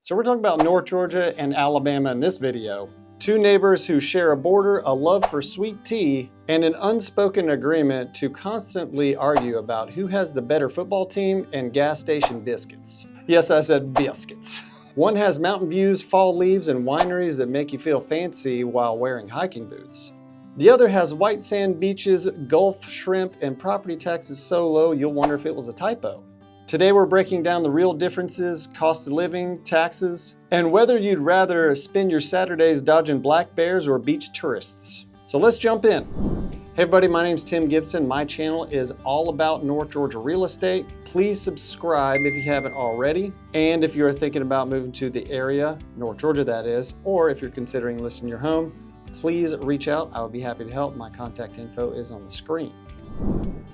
So we're talking about North Georgia and Alabama in this video. Two neighbors who share a border, a love for sweet tea, and an unspoken agreement to constantly argue about who has the better football team and gas station biscuits. Yes, I said biscuits. One has mountain views, fall leaves, and wineries that make you feel fancy while wearing hiking boots. The other has white sand beaches, Gulf shrimp, and property taxes so low you'll wonder if it was a typo. Today we're breaking down the real differences, cost of living, taxes, and whether you'd rather spend your Saturdays dodging black bears or beach tourists. So let's jump in. Hey everybody, my name's Tim Gibson. My channel is all about North Georgia real estate. Please subscribe if you haven't already. And if you're thinking about moving to the area, North Georgia that is, or if you're considering listing your home, please reach out. I would be happy to help. My contact info is on the screen.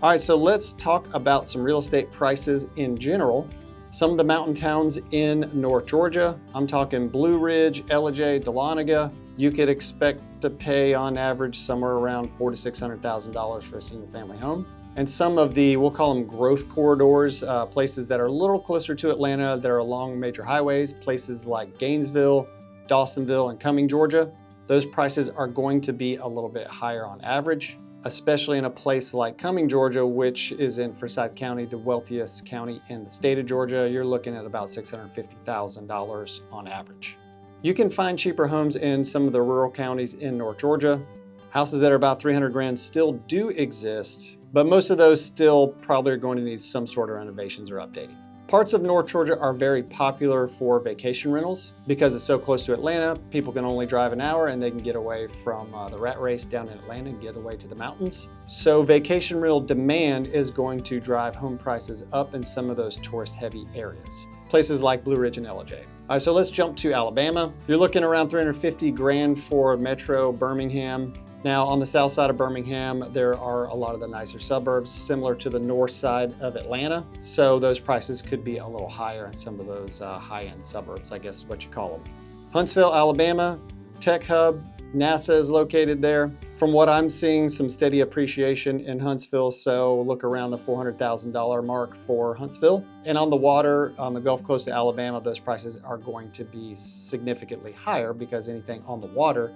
All right, so let's talk about some real estate prices in general. Some of the mountain towns in North Georgia, I'm talking Blue Ridge, Ellijay, Dahlonega, you could expect to pay on average somewhere around $400,000 to $600,000 for a single family home. And some of the, we'll call them growth corridors, places that are a little closer to Atlanta, that are along major highways, places like Gainesville, Dawsonville, and Cumming, Georgia, those prices are going to be a little bit higher on average, especially in a place like Cumming, Georgia, which is in Forsyth County, the wealthiest county in the state of Georgia. You're looking at about $650,000 on average. You can find cheaper homes in some of the rural counties in North Georgia. Houses that are about 300 grand still do exist, but most of those still probably are going to need some sort of renovations or updating. Parts of North Georgia are very popular for vacation rentals because it's so close to Atlanta. People can only drive an hour and they can get away from the rat race down in Atlanta and get away to the mountains. So vacation rental demand is going to drive home prices up in some of those tourist heavy areas. Places like Blue Ridge and Ellijay. All right, so let's jump to Alabama. You're looking around 350 grand for Metro Birmingham. Now on the south side of Birmingham, there are a lot of the nicer suburbs similar to the north side of Atlanta. So those prices could be a little higher in some of those high-end suburbs, I guess is what you call them. Huntsville, Alabama, tech hub, NASA is located there. From what I'm seeing, some steady appreciation in Huntsville, so look around the $400,000 mark for Huntsville. And on the water, on the Gulf Coast of Alabama, those prices are going to be significantly higher because anything on the water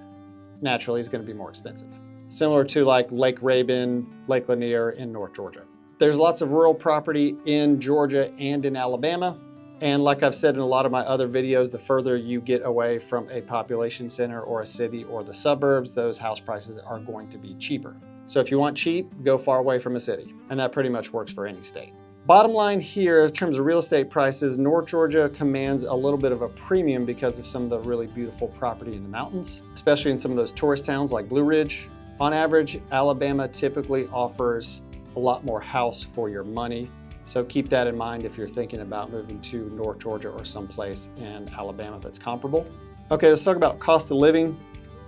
naturally is going to be more expensive. Similar to like Lake Rabun, Lake Lanier in North Georgia. There's lots of rural property in Georgia and in Alabama. And like I've said in a lot of my other videos, the further you get away from a population center or a city or the suburbs, those house prices are going to be cheaper. So if you want cheap, go far away from a city. And that pretty much works for any state. Bottom line here, in terms of real estate prices, North Georgia commands a little bit of a premium because of some of the really beautiful property in the mountains, especially in some of those tourist towns like Blue Ridge. On average, Alabama typically offers a lot more house for your money. So keep that in mind if you're thinking about moving to North Georgia or someplace in Alabama that's comparable. Okay, let's talk about cost of living.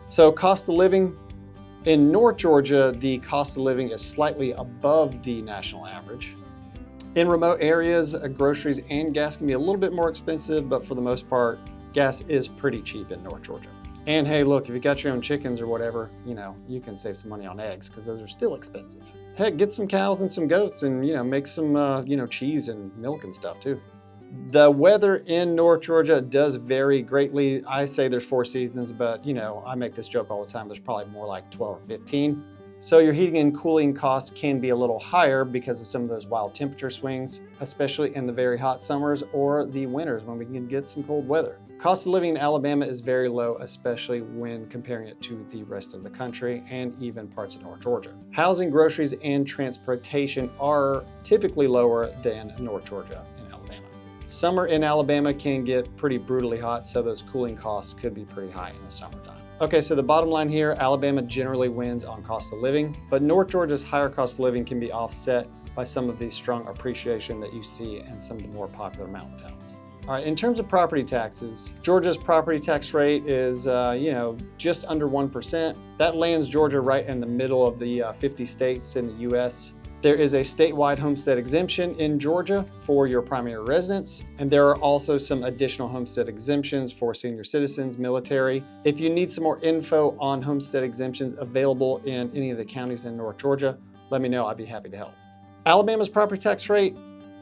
So cost of living in North Georgia, the cost of living is slightly above the national average. In remote areas, groceries and gas can be a little bit more expensive, but for the most part, gas is pretty cheap in North Georgia. And hey, look, if you got your own chickens or whatever, you can save some money on eggs because those are still expensive. Heck, get some cows and some goats and, make some, cheese and milk and stuff too. The weather in North Georgia does vary greatly. I say there's 4 seasons, but, I make this joke all the time. There's probably more like 12 or 15. So your heating and cooling costs can be a little higher because of some of those wild temperature swings, especially in the very hot summers or the winters when we can get some cold weather. Cost of living in Alabama is very low, especially when comparing it to the rest of the country and even parts of North Georgia. Housing, groceries, and transportation are typically lower than North Georgia and Alabama. Summer in Alabama can get pretty brutally hot, so those cooling costs could be pretty high in the summertime. Okay, so the bottom line here, Alabama generally wins on cost of living, but North Georgia's higher cost of living can be offset by some of the strong appreciation that you see in some of the more popular mountain towns. All right, in terms of property taxes, Georgia's property tax rate is, just under 1%. That lands Georgia right in the middle of the 50 states in the US. There is a statewide homestead exemption in Georgia for your primary residence, and there are also some additional homestead exemptions for senior citizens, military. If you need some more info on homestead exemptions available in any of the counties in North Georgia, let me know, I'd be happy to help. Alabama's property tax rate,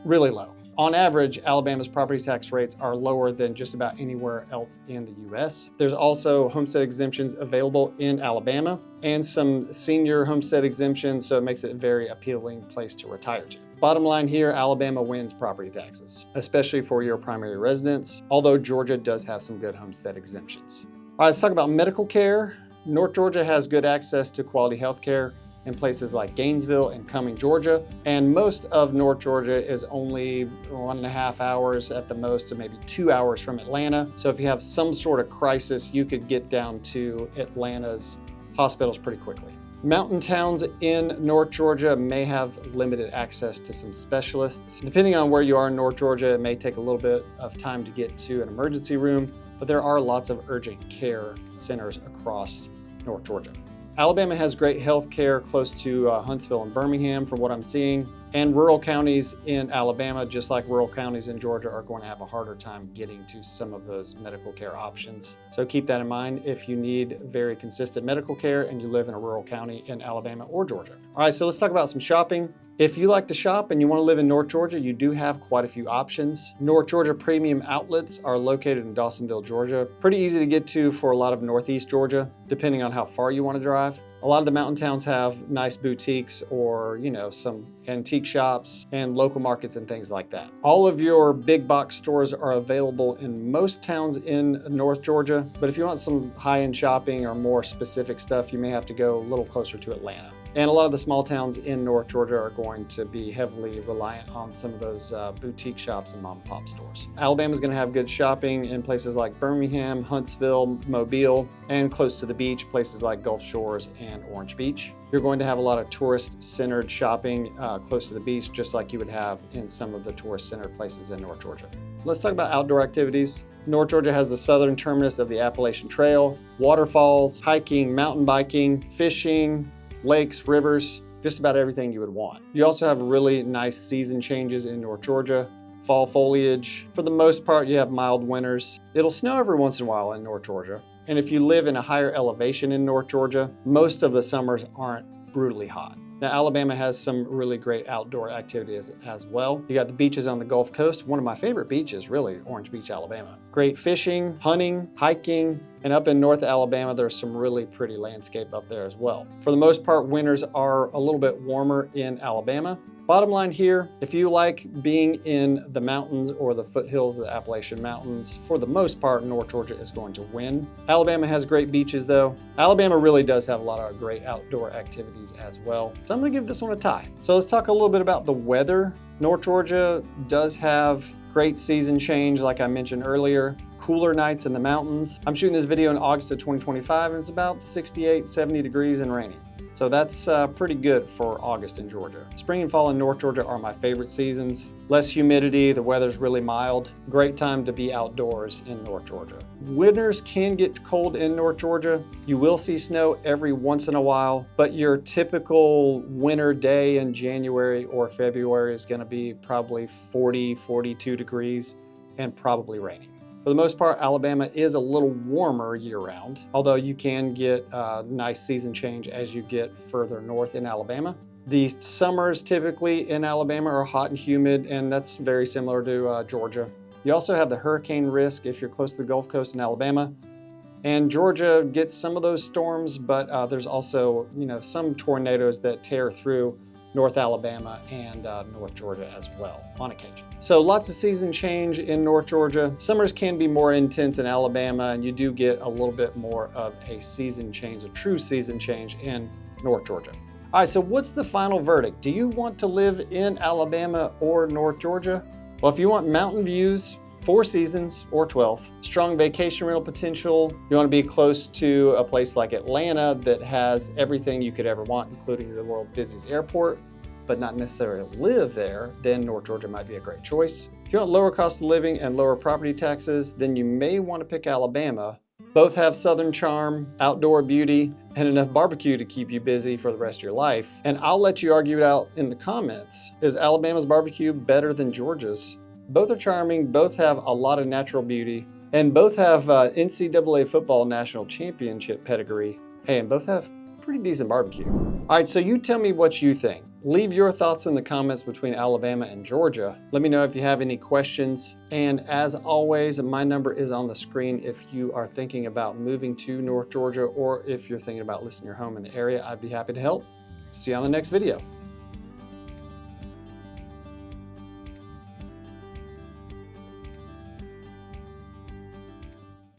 really low. On average, Alabama's property tax rates are lower than just about anywhere else in the US. There's also homestead exemptions available in Alabama and some senior homestead exemptions, so it makes it a very appealing place to retire to. Bottom line here, Alabama wins property taxes, especially for your primary residence, although Georgia does have some good homestead exemptions. All right, let's talk about medical care. North Georgia has good access to quality health care in places like Gainesville and Cumming, Georgia. And most of North Georgia is only 1.5 hours at the most to maybe 2 hours from Atlanta. So if you have some sort of crisis, you could get down to Atlanta's hospitals pretty quickly. Mountain towns in North Georgia may have limited access to some specialists. Depending on where you are in North Georgia, it may take a little bit of time to get to an emergency room, but there are lots of urgent care centers across North Georgia. Alabama has great health care close to Huntsville and Birmingham from what I'm seeing, and rural counties in Alabama, just like rural counties in Georgia, are going to have a harder time getting to some of those medical care options. So keep that in mind if you need very consistent medical care and you live in a rural county in Alabama or Georgia. All right, so let's talk about some shopping. If you like to shop and you want to live in North Georgia, you do have quite a few options. North Georgia Premium Outlets are located in Dawsonville, Georgia. Pretty easy to get to for a lot of Northeast Georgia, depending on how far you want to drive. A lot of the mountain towns have nice boutiques or, some antique shops and local markets and things like that. All of your big box stores are available in most towns in North Georgia, but if you want some high-end shopping or more specific stuff, you may have to go a little closer to Atlanta. And a lot of the small towns in North Georgia are going to be heavily reliant on some of those boutique shops and mom and pop stores. Alabama's going to have good shopping in places like Birmingham, Huntsville, Mobile, and close to the beach, places like Gulf Shores and Orange Beach. You're going to have a lot of tourist-centered shopping close to the beach, just like you would have in some of the tourist-centered places in North Georgia. Let's talk about outdoor activities. North Georgia has the southern terminus of the Appalachian Trail, waterfalls, hiking, mountain biking, fishing, lakes, rivers, just about everything you would want. You also have really nice season changes in North Georgia. Fall foliage. For the most part, you have mild winters. It'll snow every once in a while in North Georgia. And if you live in a higher elevation in North Georgia, most of the summers aren't brutally hot. Now, Alabama has some really great outdoor activities as well. You got the beaches on the Gulf Coast. One of my favorite beaches, really, Orange Beach, Alabama. Great fishing, hunting, hiking, and up in North Alabama, there's some really pretty landscape up there as well. For the most part, winters are a little bit warmer in Alabama. Bottom line here, if you like being in the mountains or the foothills of the Appalachian Mountains, for the most part, North Georgia is going to win. Alabama has great beaches though. Alabama really does have a lot of great outdoor activities as well. So I'm gonna give this one a tie. So let's talk a little bit about the weather. North Georgia does have great season change, like I mentioned earlier. Cooler nights in the mountains. I'm shooting this video in August of 2025 and it's about 68, 70 degrees and raining. So that's pretty good for August in Georgia. Spring and fall in North Georgia are my favorite seasons. Less humidity, the weather's really mild. Great time to be outdoors in North Georgia. Winters can get cold in North Georgia. You will see snow every once in a while, but your typical winter day in January or February is gonna be probably 40, 42 degrees and probably raining. For the most part, Alabama is a little warmer year-round, although you can get a nice season change as you get further north in Alabama. The summers typically in Alabama are hot and humid, and that's very similar to Georgia. You also have the hurricane risk if you're close to the Gulf Coast in Alabama. And Georgia gets some of those storms, but there's also some tornadoes that tear through North Alabama and North Georgia as well on occasion. So lots of season change in North Georgia. Summers can be more intense in Alabama, and you do get a little bit more of a season change, a true season change in North Georgia. All right, so what's the final verdict? Do you want to live in Alabama or North Georgia? Well, if you want mountain views, 4 seasons or 12, strong vacation rental potential, you want to be close to a place like Atlanta that has everything you could ever want, including the world's busiest airport, but not necessarily live there, then North Georgia might be a great choice. If you want lower cost of living and lower property taxes, then you may want to pick Alabama. Both have southern charm, outdoor beauty, and enough barbecue to keep you busy for the rest of your life. And I'll let you argue it out in the comments. Is Alabama's barbecue better than Georgia's? Both are charming, both have a lot of natural beauty, and both have NCAA football national championship pedigree. Hey, and both have pretty decent barbecue. All right, so you tell me what you think. Leave your thoughts in the comments between Alabama and Georgia. Let me know if you have any questions. And as always, my number is on the screen if you are thinking about moving to North Georgia or if you're thinking about listing your home in the area. I'd be happy to help. See you on the next video.